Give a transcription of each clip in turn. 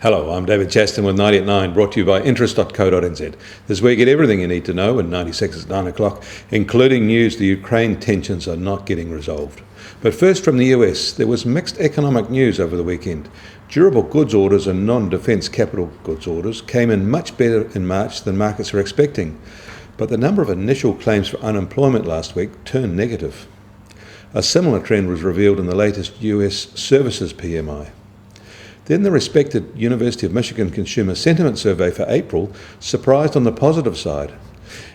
Hello, I'm David Chaston with 90 at 9, brought to you by interest.co.nz. This is where you get everything you need to know in 96 at 9 o'clock, including news the Ukraine tensions are not getting resolved. But first from the US, there was mixed economic news over the weekend. Durable goods orders and non-defence capital goods orders came in much better in March than markets were expecting, but the number of initial claims for unemployment last week turned negative. A similar trend was revealed in the latest US Services PMI. Then the respected University of Michigan Consumer Sentiment Survey for April surprised on the positive side.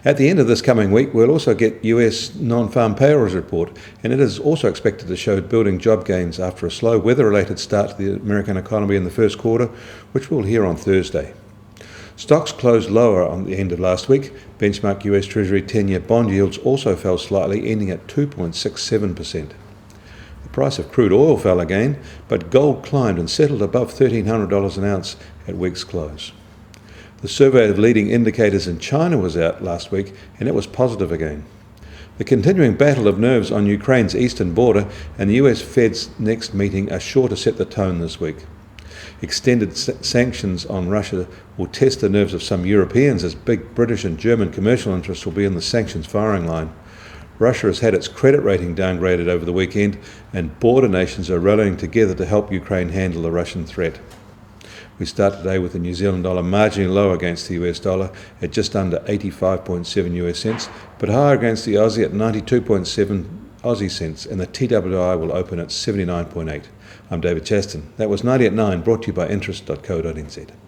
At the end of this coming week, we'll also get US non-farm payrolls report, and it is also expected to show building job gains after a slow weather-related start to the American economy in the first quarter, which we'll hear on Thursday. Stocks closed lower on the end of last week. Benchmark US Treasury 10-year bond yields also fell slightly, ending at 2.67%. The price of crude oil fell again, but gold climbed and settled above $1,300 an ounce at week's close. The survey of leading indicators in China was out last week, and it was positive again. The continuing battle of nerves on Ukraine's eastern border and the US Fed's next meeting are sure to set the tone this week. Extended sanctions on Russia will test the nerves of some Europeans, as big British and German commercial interests will be in the sanctions firing line. Russia has had its credit rating downgraded over the weekend, and border nations are rallying together to help Ukraine handle the Russian threat. We start today with the New Zealand dollar marginally low against the US dollar at just under 85.7 US cents, but higher against the Aussie at 92.7 Aussie cents, and the TWI will open at 79.8. I'm David Chaston. That was 90 at 9, brought to you by interest.co.nz.